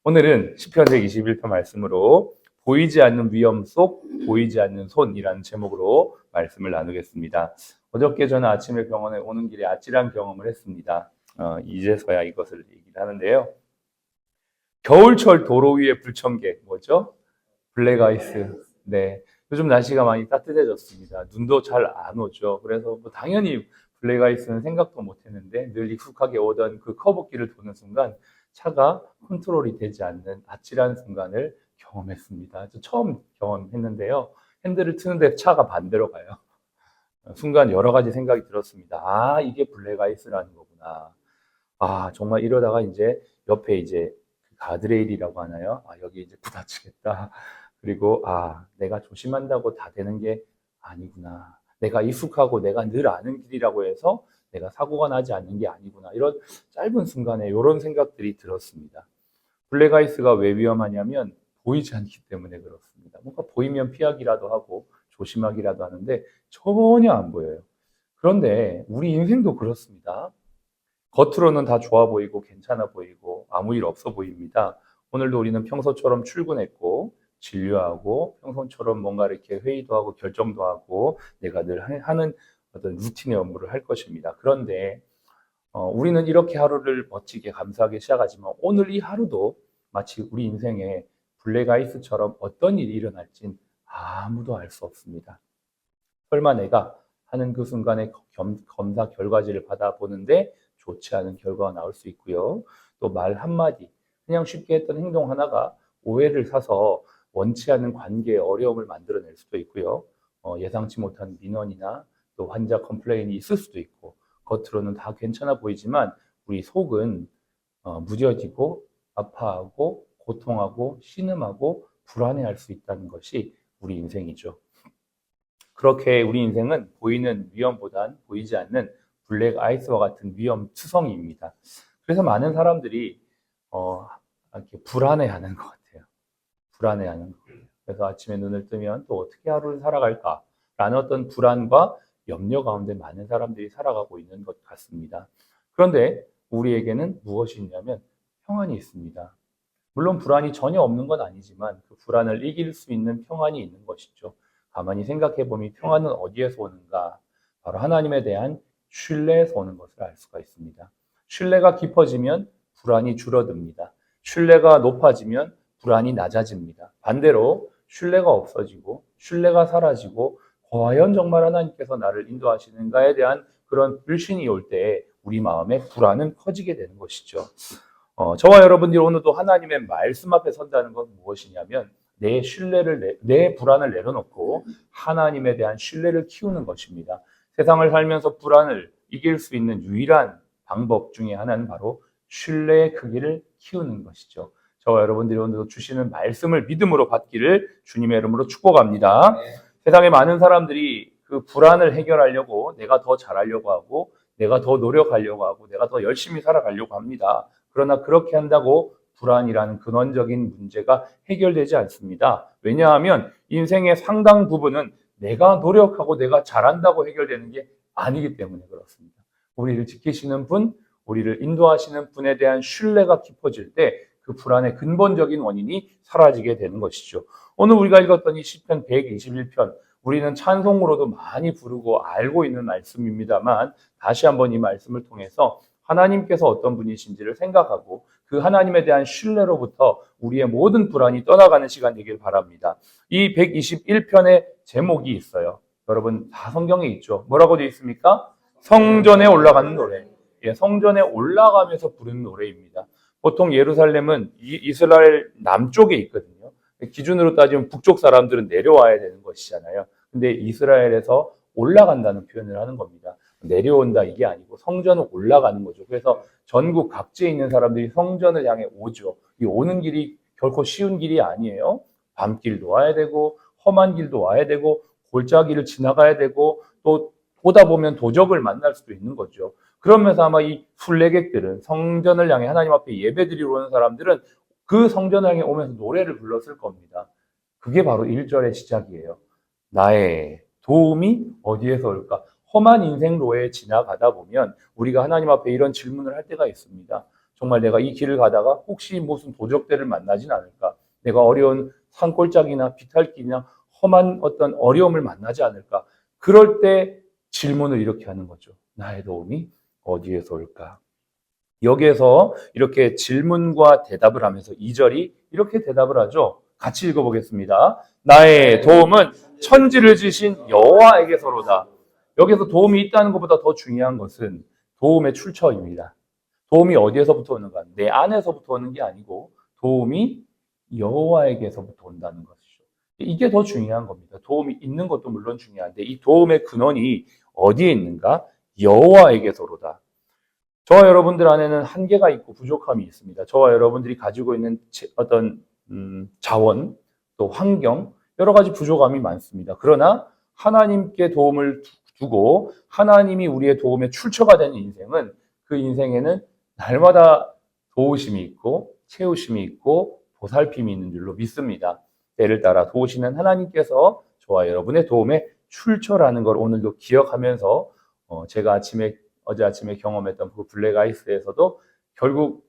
오늘은 시편 121편 말씀으로 보이지 않는 위험 속 보이지 않는 손이라는 제목으로 말씀을 나누겠습니다. 어저께 저는 아침에 병원에 오는 길에 아찔한 경험을 했습니다. 이제서야 이것을 얘기를 하는데요. 겨울철 도로 위에 불청객, 뭐죠? 블랙아이스. 네. 요즘 날씨가 많이 따뜻해졌습니다. 눈도 잘 안 오죠. 그래서 당연히 블랙아이스는 생각도 못 했는데 늘 익숙하게 오던 그 커브길을 도는 순간 차가 컨트롤이 되지 않는 아찔한 순간을 경험했습니다. 처음 경험했는데요. 핸들을 트는데 차가 반대로 가요. 순간 여러 가지 생각이 들었습니다. 아, 이게 블랙아이스라는 거구나. 아, 정말 이러다가 이제 옆에 이제 가드레일이라고 하나요? 아, 여기 이제 부딪히겠다. 그리고 아, 내가 조심한다고 다 되는 게 아니구나. 내가 익숙하고 내가 늘 아는 길이라고 해서 내가 사고가 나지 않는 게 아니구나. 이런 짧은 순간에 이런 생각들이 들었습니다. 블랙아이스가 왜 위험하냐면 보이지 않기 때문에 그렇습니다. 뭔가 보이면 피하기라도 하고 조심하기라도 하는데 전혀 안 보여요. 그런데 우리 인생도 그렇습니다. 겉으로는 다 좋아 보이고 괜찮아 보이고 아무 일 없어 보입니다. 오늘도 우리는 평소처럼 출근했고 진료하고 평소처럼 뭔가 이렇게 회의도 하고 결정도 하고 내가 늘 하는 어떤 루틴의 업무를 할 것입니다. 그런데 우리는 이렇게 하루를 멋지게 감사하게 시작하지만 오늘 이 하루도 마치 우리 인생에 블랙아이스처럼 어떤 일이 일어날진 아무도 알 수 없습니다. 설마 내가 하는 그 순간에 검사 결과지를 받아보는데 좋지 않은 결과가 나올 수 있고요. 또 말 한마디, 그냥 쉽게 했던 행동 하나가 오해를 사서 원치 않는 관계에 어려움을 만들어낼 수도 있고요. 예상치 못한 민원이나 또 환자 컴플레인이 있을 수도 있고, 겉으로는 다 괜찮아 보이지만 우리 속은 무뎌지고 아파하고 고통하고 신음하고 불안해할 수 있다는 것이 우리 인생이죠. 그렇게 우리 인생은 보이는 위험보단 보이지 않는 블랙 아이스와 같은 위험 투성이입니다. 그래서 많은 사람들이 이렇게 불안해하는 것 같아요. 불안해하는 거예요. 그래서 아침에 눈을 뜨면 또 어떻게 하루를 살아갈까라는 어떤 불안과 염려 가운데 많은 사람들이 살아가고 있는 것 같습니다. 그런데 우리에게는 무엇이 있냐면 평안이 있습니다. 물론 불안이 전혀 없는 건 아니지만 그 불안을 이길 수 있는 평안이 있는 것이죠. 가만히 생각해 보면 평안은 어디에서 오는가? 바로 하나님에 대한 신뢰에서 오는 것을 알 수가 있습니다. 신뢰가 깊어지면 불안이 줄어듭니다. 신뢰가 높아지면 불안이 낮아집니다. 반대로 신뢰가 없어지고 신뢰가 사라지고 과연 정말 하나님께서 나를 인도하시는가에 대한 그런 불신이 올 때 우리 마음에 불안은 커지게 되는 것이죠. 저와 여러분들이 오늘도 하나님의 말씀 앞에 선다는 건 무엇이냐면 내 신뢰를 내 불안을 내려놓고 하나님에 대한 신뢰를 키우는 것입니다. 세상을 살면서 불안을 이길 수 있는 유일한 방법 중에 하나는 바로 신뢰의 크기를 키우는 것이죠. 저와 여러분들이 오늘도 주시는 말씀을 믿음으로 받기를 주님의 이름으로 축복합니다. 세상에 많은 사람들이 그 불안을 해결하려고 내가 더 잘하려고 하고 내가 더 노력하려고 하고 내가 더 열심히 살아가려고 합니다. 그러나 그렇게 한다고 불안이라는 근원적인 문제가 해결되지 않습니다. 왜냐하면 인생의 상당 부분은 내가 노력하고 내가 잘한다고 해결되는 게 아니기 때문에 그렇습니다. 우리를 지키시는 분, 우리를 인도하시는 분에 대한 신뢰가 깊어질 때 그 불안의 근본적인 원인이 사라지게 되는 것이죠. 오늘 우리가 읽었던 이 시편 121편, 우리는 찬송으로도 많이 부르고 알고 있는 말씀입니다만 다시 한번 이 말씀을 통해서 하나님께서 어떤 분이신지를 생각하고 그 하나님에 대한 신뢰로부터 우리의 모든 불안이 떠나가는 시간 되길 바랍니다. 이 121편의 제목이 있어요. 여러분 다 성경에 있죠. 뭐라고 되어 있습니까? 성전에 올라가는 노래. 예, 성전에 올라가면서 부르는 노래입니다. 보통 예루살렘은 이스라엘 남쪽에 있거든요. 기준으로 따지면 북쪽 사람들은 내려와야 되는 것이잖아요. 근데 이스라엘에서 올라간다는 표현을 하는 겁니다. 내려온다 이게 아니고 성전을 올라가는 거죠. 그래서 전국 각지에 있는 사람들이 성전을 향해 오죠. 이 오는 길이 결코 쉬운 길이 아니에요. 밤길도 와야 되고 험한 길도 와야 되고 골짜기를 지나가야 되고 또 오다 보면 도적을 만날 수도 있는 거죠. 그러면서 아마 이 순례객들은 성전을 향해 하나님 앞에 예배드리러 오는 사람들은 그 성전을 향해 오면서 노래를 불렀을 겁니다. 그게 바로 1절의 시작이에요. 나의 도움이 어디에서 올까? 험한 인생로에 지나가다 보면 우리가 하나님 앞에 이런 질문을 할 때가 있습니다. 정말 내가 이 길을 가다가 혹시 무슨 도적대를 만나진 않을까? 내가 어려운 산골짜기나 비탈길이나 험한 어떤 어려움을 만나지 않을까? 그럴 때 질문을 이렇게 하는 거죠. 나의 도움이 어디에서 올까? 여기에서 이렇게 질문과 대답을 하면서 2절이 이렇게 대답을 하죠. 같이 읽어보겠습니다. 나의 도움은 천지를 지신 여호와에게서로다. 여기서 도움이 있다는 것보다 더 중요한 것은 도움의 출처입니다. 도움이 어디에서부터 오는가? 내 안에서부터 오는 게 아니고 도움이 여호와에게서부터 온다는 것이죠. 이게 더 중요한 겁니다. 도움이 있는 것도 물론 중요한데 이 도움의 근원이 어디에 있는가? 여호와에게서로다. 저와 여러분들 안에는 한계가 있고 부족함이 있습니다. 저와 여러분들이 가지고 있는 어떤 자원, 또 환경, 여러 가지 부족함이 많습니다. 그러나 하나님께 도움을 두고 하나님이 우리의 도움의 출처가 되는 인생은 그 인생에는 날마다 도우심이 있고 채우심이 있고 보살핌이 있는 줄로 믿습니다. 때를 따라 도우시는 하나님께서 저와 여러분의 도움의 출처라는 걸 오늘도 기억하면서 제가 어제 아침에 경험했던 그 블랙 아이스에서도 결국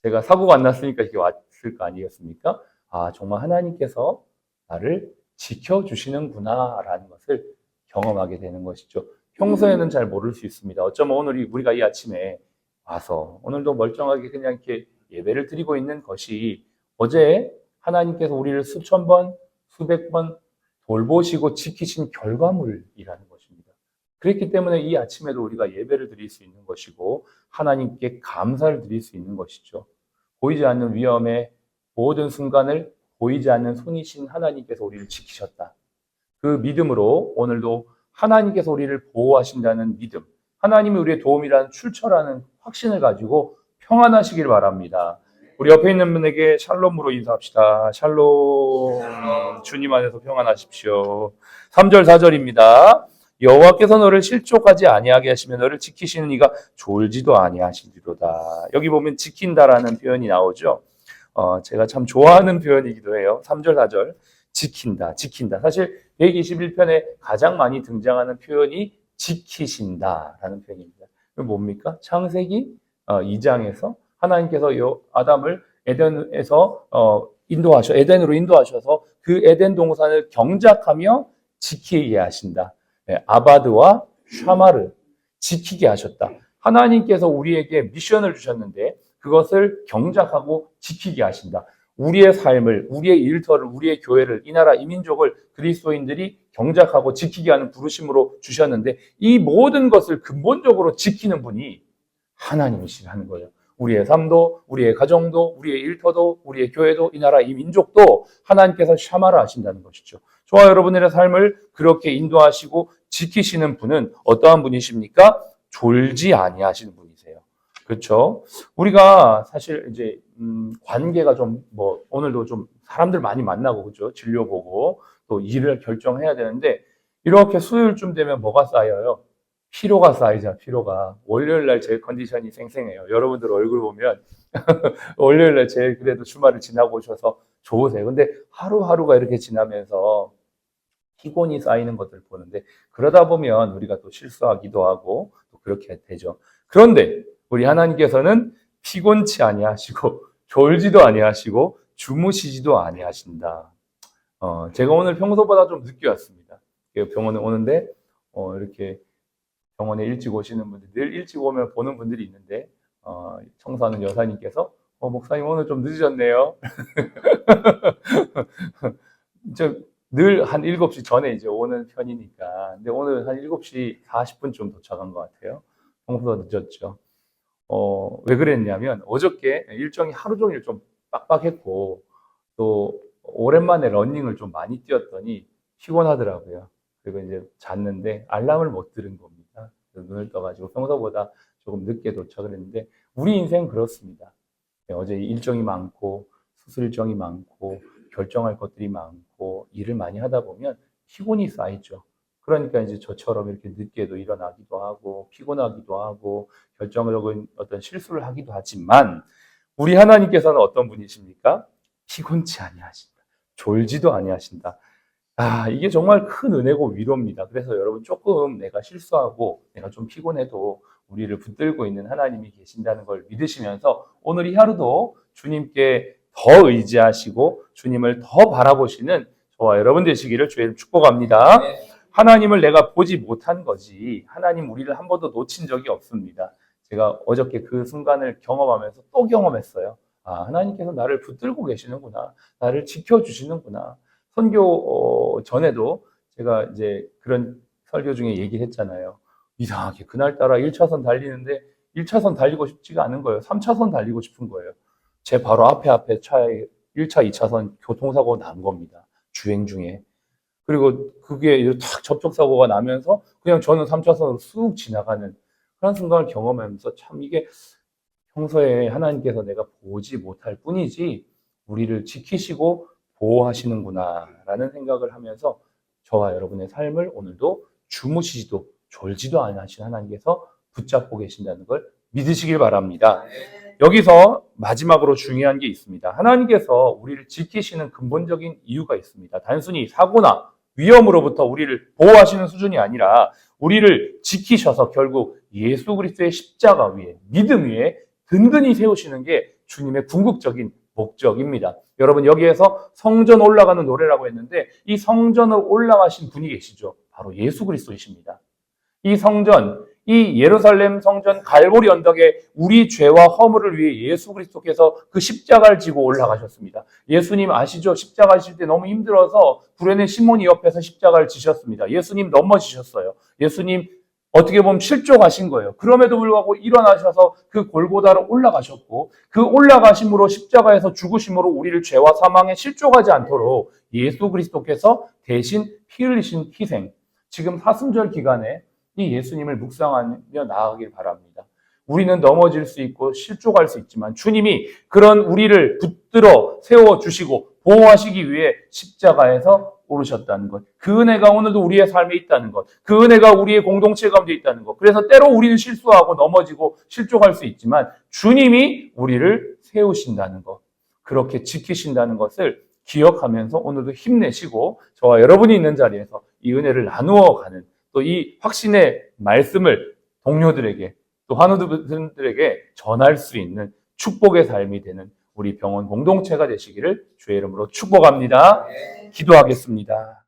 제가 사고가 안 났으니까 이렇게 왔을 거 아니겠습니까? 아, 정말 하나님께서 나를 지켜주시는구나라는 것을 경험하게 되는 것이죠. 평소에는 잘 모를 수 있습니다. 어쩌면 오늘 우리가 이 아침에 와서 오늘도 멀쩡하게 그냥 이렇게 예배를 드리고 있는 것이 어제 하나님께서 우리를 수천 번, 수백 번 돌보시고 지키신 결과물이라는 것입니다. 그렇기 때문에 이 아침에도 우리가 예배를 드릴 수 있는 것이고 하나님께 감사를 드릴 수 있는 것이죠. 보이지 않는 위험의 모든 순간을 보이지 않는 손이신 하나님께서 우리를 지키셨다. 그 믿음으로 오늘도 하나님께서 우리를 보호하신다는 믿음, 하나님이 우리의 도움이라는 출처라는 확신을 가지고 평안하시길 바랍니다. 우리 옆에 있는 분에게 샬롬으로 인사합시다. 샬롬. 주님 안에서 평안하십시오. 3절 4절입니다. 여호와께서 너를 실족하지 아니하게 하시며 너를 지키시는 이가 졸지도 아니하시리로다. 여기 보면 지킨다라는 표현이 나오죠. 제가 참 좋아하는 표현이기도 해요. 3절 4절 지킨다, 지킨다. 사실 121편에 가장 많이 등장하는 표현이 지키신다라는 표현입니다. 그 뭡니까? 창세기 2장에서 하나님께서 아담을 에덴에서 에덴으로 인도하셔서 그 에덴 동산을 경작하며 지키게 하신다. 네, 아바드와 샤마를 지키게 하셨다. 하나님께서 우리에게 미션을 주셨는데 그것을 경작하고 지키게 하신다. 우리의 삶을, 우리의 일터를, 우리의 교회를, 이 나라, 이 민족을 그리스도인들이 경작하고 지키게 하는 부르심으로 주셨는데 이 모든 것을 근본적으로 지키는 분이 하나님이시라는 거예요. 우리의 삶도, 우리의 가정도, 우리의 일터도, 우리의 교회도, 이 나라, 이 민족도 하나님께서 샤마라 하신다는 것이죠. 저와 여러분의 삶을 그렇게 인도하시고 지키시는 분은 어떠한 분이십니까? 졸지 아니하시는 분이세요. 그렇죠? 우리가 사실 이제 관계가 좀 오늘도 좀 사람들 많이 만나고 그죠? 진료 보고 또 일을 결정해야 되는데 이렇게 수요일쯤 되면 뭐가 쌓여요? 피로가 쌓이죠. 피로가. 월요일 날 제일 컨디션이 쌩쌩해요. 여러분들 얼굴 보면 월요일 날 제일 그래도 주말을 지나고 오셔서 좋으세요. 근데 하루하루가 이렇게 지나면서 피곤이 쌓이는 것들을 보는데 그러다 보면 우리가 또 실수하기도 하고 또 그렇게 되죠. 그런데 우리 하나님께서는 피곤치 아니하시고 졸지도 아니하시고 주무시지도 아니하신다. 제가 오늘 평소보다 좀 늦게 왔습니다. 병원에 오는데 이렇게 병원에 일찍 오시는 분들, 늘 일찍 오면 보는 분들이 있는데 청소하는 여사님께서 목사님 오늘 좀 늦으셨네요. 늘 한 7시 전에 이제 오는 편이니까. 근데 오늘 한 7시 40분쯤 도착한 것 같아요. 평소보다 늦었죠. 왜 그랬냐면 어저께 일정이 하루 종일 좀 빡빡했고 또 오랜만에 러닝을 좀 많이 뛰었더니 피곤하더라고요. 그리고 이제 잤는데 알람을 못 들은 겁니다. 눈을 떠가지고 평소보다 조금 늦게 도착을 했는데 우리 인생은 그렇습니다. 어제 일정이 많고 수술 일정이 많고 결정할 것들이 많고 일을 많이 하다 보면 피곤이 쌓이죠. 그러니까 이제 저처럼 이렇게 늦게도 일어나기도 하고 피곤하기도 하고 결정적인 어떤 실수를 하기도 하지만 우리 하나님께서는 어떤 분이십니까? 피곤치 아니하신다. 졸지도 아니하신다. 이게 정말 큰 은혜고 위로입니다. 그래서 여러분 조금 내가 실수하고 내가 좀 피곤해도 우리를 붙들고 있는 하나님이 계신다는 걸 믿으시면서 오늘 이 하루도 주님께 더 의지하시고 주님을 더 바라보시는 저와 여러분 되시기를 주의 이름 축복합니다. 하나님을 내가 보지 못한 거지 하나님 우리를 한 번도 놓친 적이 없습니다. 제가 어저께 그 순간을 경험하면서 또 경험했어요. 아, 하나님께서 나를 붙들고 계시는구나. 나를 지켜주시는구나. 선교 전에도 제가 이제 그런 설교 중에 얘기를 했잖아요. 이상하게 그날따라 1차선 달리는데 1차선 달리고 싶지가 않은 거예요. 3차선 달리고 싶은 거예요. 제 바로 앞에 차에 1차, 2차선 교통사고 난 겁니다. 주행 중에. 그리고 그게 탁 접촉사고가 나면서 그냥 저는 3차선으로 쑥 지나가는 그런 순간을 경험하면서 참 이게 평소에 하나님께서 내가 보지 못할 뿐이지 우리를 지키시고 보호하시는구나라는 생각을 하면서 저와 여러분의 삶을 오늘도 주무시지도 졸지도 않으신 하나님께서 붙잡고 계신다는 걸 믿으시길 바랍니다. 여기서 마지막으로 중요한 게 있습니다. 하나님께서 우리를 지키시는 근본적인 이유가 있습니다. 단순히 사고나 위험으로부터 우리를 보호하시는 수준이 아니라 우리를 지키셔서 결국 예수 그리스도의 십자가 위에 믿음 위에 든든히 세우시는 게 주님의 궁극적인 목적입니다. 여러분 여기에서 성전 올라가는 노래라고 했는데 이 성전을 올라가신 분이 계시죠. 바로 예수 그리스도이십니다. 이 성전, 이 예루살렘 성전 갈보리 언덕에 우리 죄와 허물을 위해 예수 그리스도께서 그 십자가를 지고 올라가셨습니다. 예수님 아시죠? 십자가 질 때 너무 힘들어서 구레네 시몬이 옆에서 십자가를 지셨습니다. 예수님 넘어지셨어요. 예수님 어떻게 보면 실족하신 거예요. 그럼에도 불구하고 일어나셔서 그 골고다로 올라가셨고 그 올라가심으로 십자가에서 죽으심으로 우리를 죄와 사망에 실족하지 않도록 예수 그리스도께서 대신 피 흘리신 희생, 지금 사순절 기간에 이 예수님을 묵상하며 나아가길 바랍니다. 우리는 넘어질 수 있고 실족할 수 있지만 주님이 그런 우리를 붙들어 세워주시고 보호하시기 위해 십자가에서 오르셨다는 것. 그 은혜가 오늘도 우리의 삶에 있다는 것. 그 은혜가 우리의 공동체 가운데 있다는 것. 그래서 때로 우리는 실수하고 넘어지고 실족할 수 있지만 주님이 우리를 세우신다는 것. 그렇게 지키신다는 것을 기억하면서 오늘도 힘내시고 저와 여러분이 있는 자리에서 이 은혜를 나누어 가는 또 이 확신의 말씀을 동료들에게 또 환우들에게 전할 수 있는 축복의 삶이 되는 우리 병원 공동체가 되시기를 주의 이름으로 축복합니다. 기도하겠습니다.